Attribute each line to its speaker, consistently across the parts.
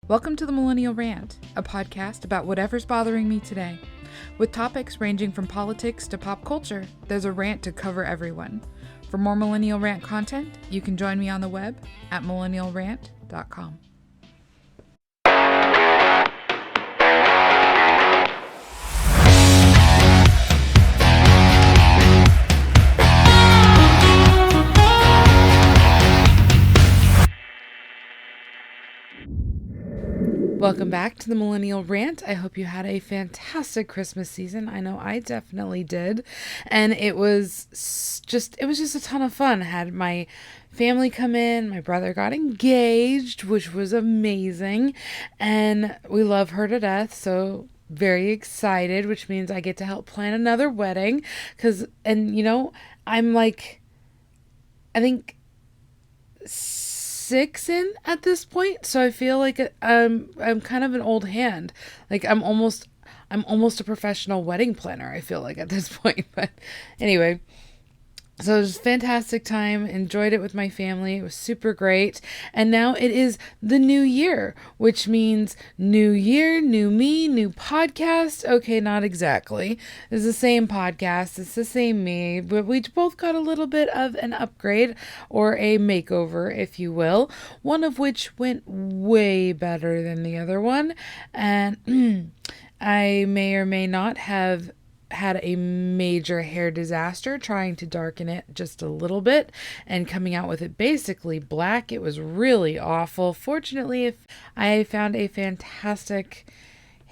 Speaker 1: Welcome to the Millennial Rant, a podcast about whatever's bothering me today. With topics ranging from politics to pop culture, there's a rant to cover everyone. For more Millennial Rant content, you can join me on the web at millennialrant.com. Welcome back to the Millennial Rant. I hope you had a fantastic Christmas season. I know I definitely did. And it was just a ton of fun. I had my family come in. My brother got engaged, which was amazing. And we love her to death. So very excited, which means I get to help plan another wedding. I'm like, I think 6 in at this point, so I feel like I'm kind of an old hand. Like I'm almost a professional wedding planner, I feel like, at this point. But anyway, so it was a fantastic time. Enjoyed it with my family. It was super great. And now it is the new year, which means new year, new me, new podcast. Okay, not exactly. It's the same podcast. It's the same me. But we both got a little bit of an upgrade or a makeover, if you will. One of which went way better than the other one. And I may or may not have had a major hair disaster trying to darken it just a little bit and coming out with it basically black. It was really awful. Fortunately, I found a fantastic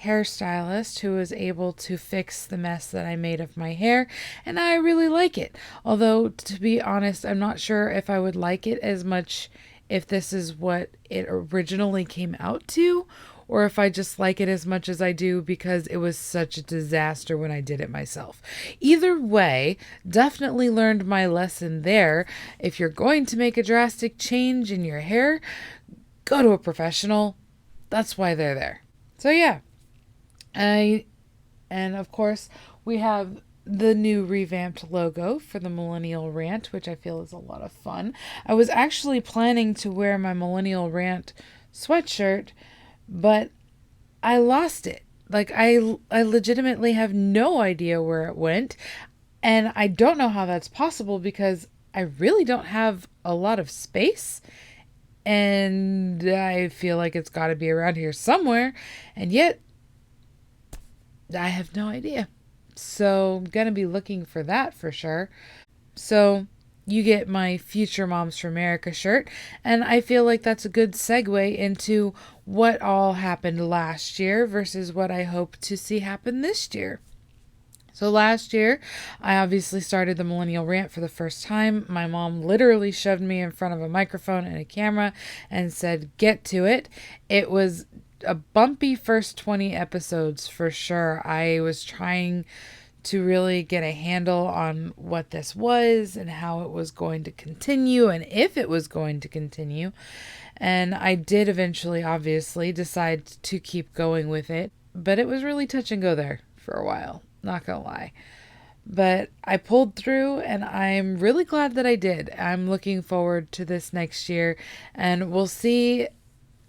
Speaker 1: hairstylist who was able to fix the mess that I made of my hair, and I really like it. Although, to be honest, I'm not sure if I would like it as much if this is what it originally came out to, or if I just like it as much as I do because it was such a disaster when I did it myself. Either way, definitely learned my lesson there. If you're going to make a drastic change in your hair, go to a professional. That's why they're there. So yeah. And of course, we have the new revamped logo for the Millennial Rant, which I feel is a lot of fun. I was actually planning to wear my Millennial Rant sweatshirt, but I lost it. Like, I legitimately have no idea where it went. And I don't know how that's possible because I really don't have a lot of space. And I feel like it's got to be around here somewhere. And yet, I have no idea. So I'm going to be looking for that for sure. So you get my Future Moms for America shirt, and I feel like that's a good segue into what all happened last year versus what I hope to see happen this year. So last year, I obviously started the Millennial Rant for the first time. My mom literally shoved me in front of a microphone and a camera and said, "Get to it." It was a bumpy first 20 episodes for sure. I was trying to really get a handle on what this was and how it was going to continue and if it was going to continue. And I did eventually, obviously, decide to keep going with it. But it was really touch and go there for a while, not gonna lie. But I pulled through and I'm really glad that I did. I'm looking forward to this next year and we'll see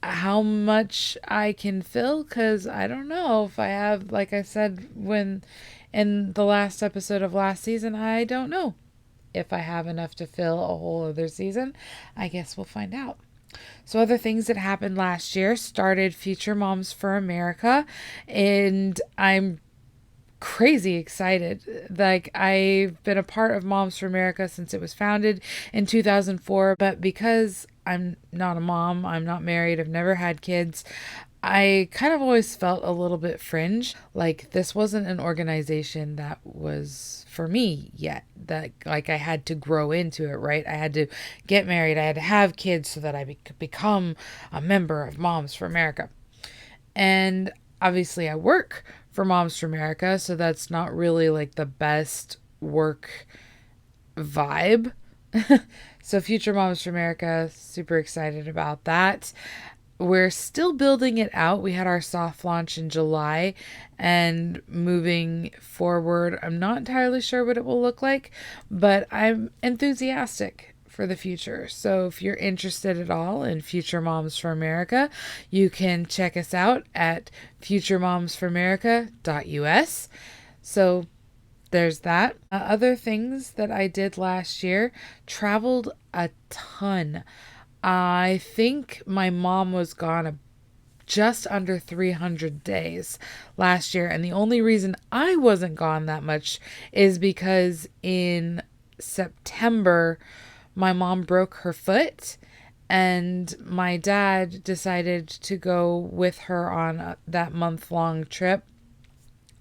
Speaker 1: how much I can fill, because I don't know if I have, like I said when in the last episode of last season, I don't know if I have enough to fill a whole other season. I guess we'll find out. So other things that happened last year started Future Moms for America, and I'm crazy excited. Like, I've been a part of Moms for America since it was founded in 2004, but because I'm not a mom, I'm not married, I've never had kids, I kind of always felt a little bit fringe. Like, this wasn't an organization that was for me yet. That, like, I had to grow into it, right? I had to get married. I had to have kids so that I could become a member of Moms for America. And obviously I work for Moms for America, so that's not really like the best work vibe. So Future Moms for America, super excited about that. We're still building it out. We had our soft launch in July, and moving forward, I'm not entirely sure what it will look like, but I'm enthusiastic for the future. So if you're interested at all in Future Moms for America, you can check us out at futuremomsforamerica.us. So there's that. Other things that I did last year, traveled a ton. I think my mom was gone just under 300 days last year. And the only reason I wasn't gone that much is because in September, my mom broke her foot and my dad decided to go with her on that month-long trip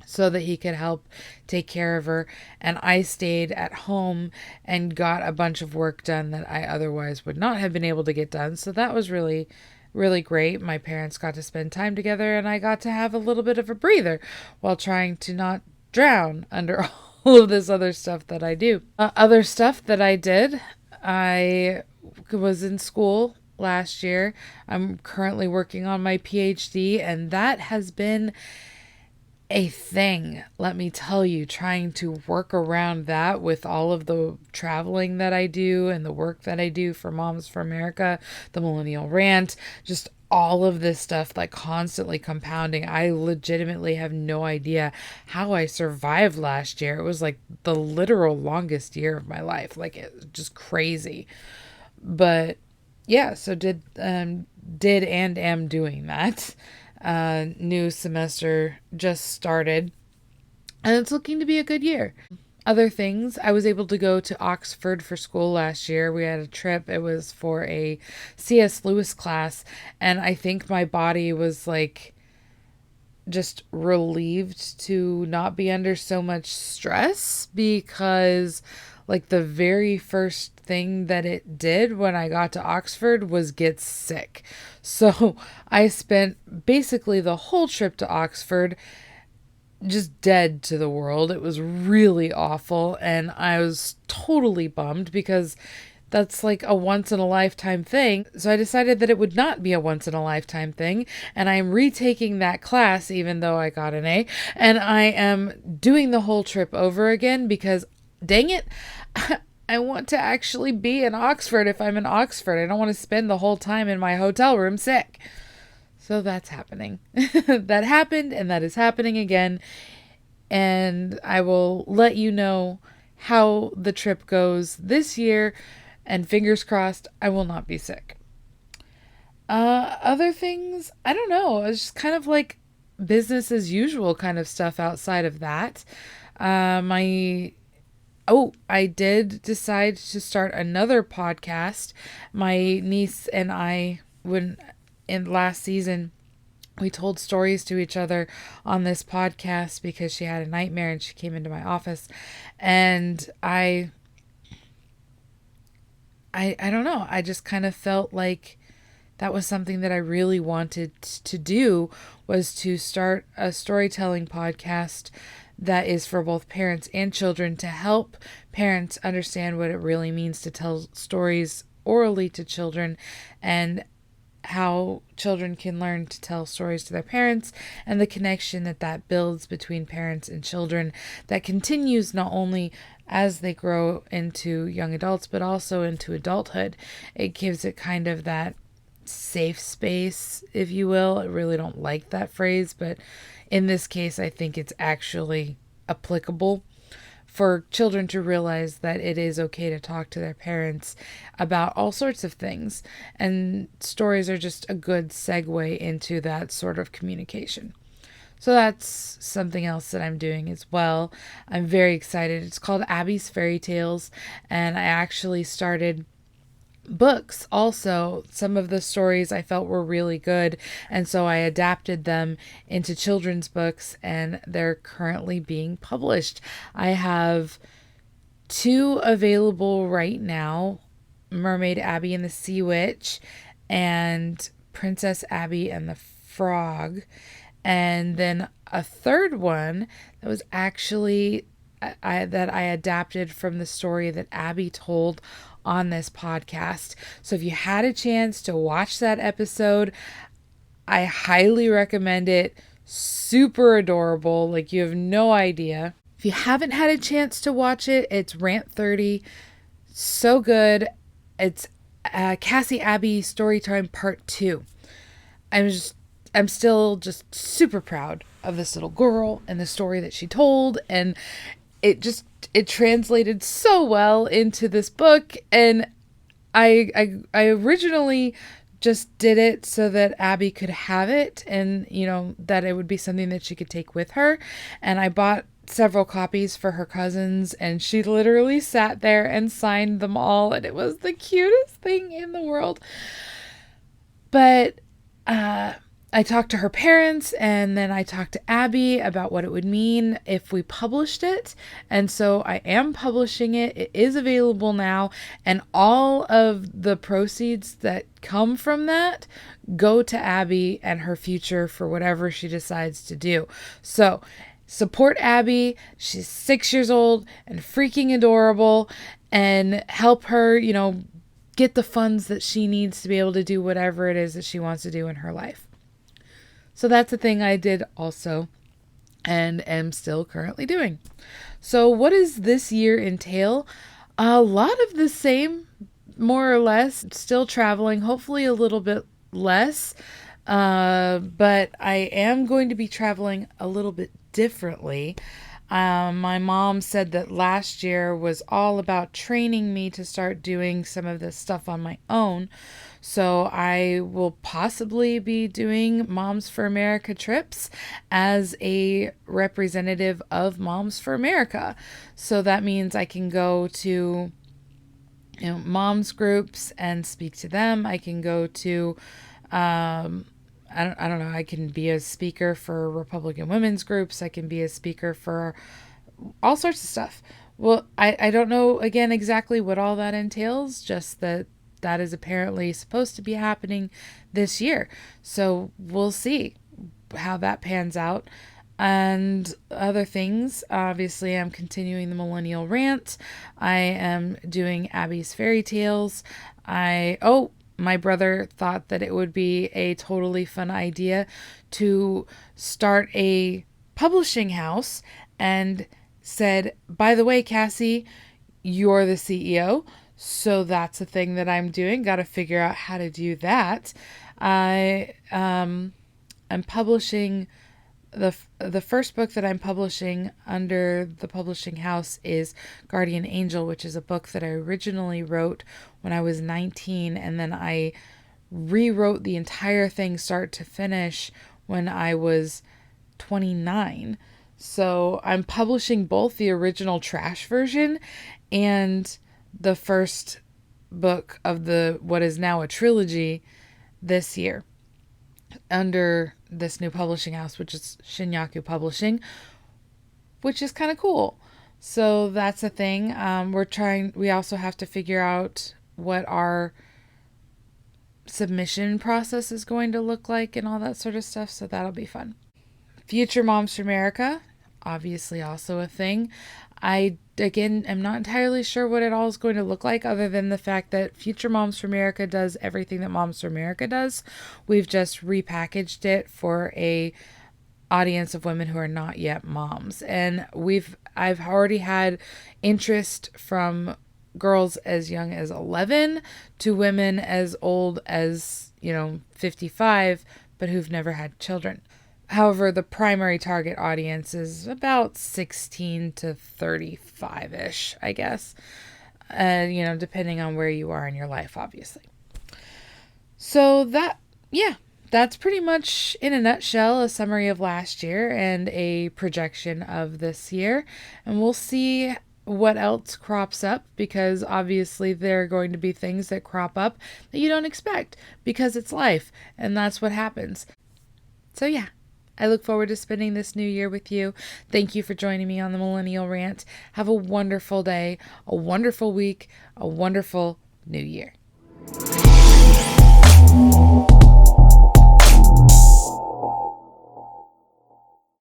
Speaker 1: so that he could help take care of her. And I stayed at home and got a bunch of work done that I otherwise would not have been able to get done. So that was really, really great. My parents got to spend time together and I got to have a little bit of a breather while trying to not drown under all of this other stuff that I do. Other stuff that I did, I was in school last year. I'm currently working on my PhD, and that has been a thing, let me tell you, trying to work around that with all of the traveling that I do and the work that I do for Moms for America, the Millennial Rant, just all of this stuff like constantly compounding. I legitimately have no idea how I survived last year. It was like the literal longest year of my life. Like, it was just crazy. But yeah, so did and am doing that. New semester just started and it's looking to be a good year. Other things, I was able to go to Oxford for school last year. We had a trip. It was for a C.S. Lewis class, and I think my body was like just relieved to not be under so much stress, because like the very first thing that it did when I got to Oxford was get sick. So I spent basically the whole trip to Oxford just dead to the world. It was really awful, and I was totally bummed because that's like a once in a lifetime thing. So I decided that it would not be a once in a lifetime thing, and I'm retaking that class even though I got an A, and I am doing the whole trip over again because dang it, I want to actually be in Oxford if I'm in Oxford. I don't want to spend the whole time in my hotel room sick. So that's happening. That happened, and that is happening again. And I will let you know how the trip goes this year. And fingers crossed, I will not be sick. Other things, I don't know. It's just kind of like business as usual kind of stuff outside of that. I did decide to start another podcast. My niece and I, in last season, we told stories to each other on this podcast because she had a nightmare and she came into my office, and I don't know. I just kind of felt like that was something that I really wanted to do, was to start a storytelling podcast that is for both parents and children, to help parents understand what it really means to tell stories orally to children, and how children can learn to tell stories to their parents, and the connection that builds between parents and children that continues not only as they grow into young adults, but also into adulthood. It gives it kind of that safe space, if you will. I really don't like that phrase, but in this case, I think it's actually applicable for children to realize that it is okay to talk to their parents about all sorts of things. And stories are just a good segue into that sort of communication. So that's something else that I'm doing as well. I'm very excited. It's called Abby's Fairy Tales, and I actually started books also. Some of the stories I felt were really good, and so I adapted them into children's books, and they're currently being published. I have 2 available right now: Mermaid Abby and the Sea Witch, and Princess Abby and the Frog. And then a third one that was actually that I adapted from the story that Abby told on this podcast. So if you had a chance to watch that episode, I highly recommend it. Super adorable. Like, you have no idea. If you haven't had a chance to watch it, it's Rant 30. So good. It's Cassie Abby Storytime Part 2. I'm just I'm still just super proud of this little girl and the story that she told, and it translated so well into this book. And I originally just did it so that Abby could have it, and that it would be something that she could take with her. And I bought several copies for her cousins, and she literally sat there and signed them all, and it was the cutest thing in the world. But I talked to her parents, and then I talked to Abby about what it would mean if we published it. And so I am publishing it. It is available now. And all of the proceeds that come from that go to Abby and her future for whatever she decides to do. So support Abby. She's 6 years old and freaking adorable, and help her, get the funds that she needs to be able to do whatever it is that she wants to do in her life. So that's a thing I did also, and am still currently doing. So what does this year entail? A lot of the same, more or less. Still traveling, hopefully a little bit less. But I am going to be traveling a little bit differently. My mom said that last year was all about training me to start doing some of this stuff on my own. So I will possibly be doing Moms for America trips as a representative of Moms for America. So that means I can go to moms groups and speak to them. I can go to I don't know. I can be a speaker for Republican women's groups. I can be a speaker for all sorts of stuff. Well, I don't know, again, exactly what all that entails, just that is apparently supposed to be happening this year. So we'll see how that pans out. And other things, obviously, I'm continuing the Millennial Rant. I am doing Abby's Fairy Tales. My brother thought that it would be a totally fun idea to start a publishing house, and said, by the way, Cassie, you're the CEO. So that's a thing that I'm doing. Got to figure out how to do that. I'm publishing the first book that I'm publishing under the publishing house is Guardian Angel, which is a book that I originally wrote when I was 19, and then I rewrote the entire thing start to finish when I was 29. So I'm publishing both the original trash version and the first book of what is now a trilogy this year under this new publishing house, which is Shinyaku Publishing, which is kind of cool. So that's a thing. We also have to figure out what our submission process is going to look like and all that sort of stuff. So that'll be fun. Future Moms for America, obviously also a thing. Again, I'm not entirely sure what it all is going to look like, other than the fact that Future Moms for America does everything that Moms for America does. We've just repackaged it for a audience of women who are not yet moms. And I've already had interest from girls as young as 11 to women as old as, 55, but who've never had children. However, the primary target audience is about 16 to 35-ish, I guess. Depending on where you are in your life, obviously. So that's pretty much, in a nutshell, a summary of last year and a projection of this year. And we'll see what else crops up, because obviously there are going to be things that crop up that you don't expect, because it's life, and that's what happens. So yeah. I look forward to spending this new year with you. Thank you for joining me on the Millennial Rant. Have a wonderful day, a wonderful week, a wonderful new year.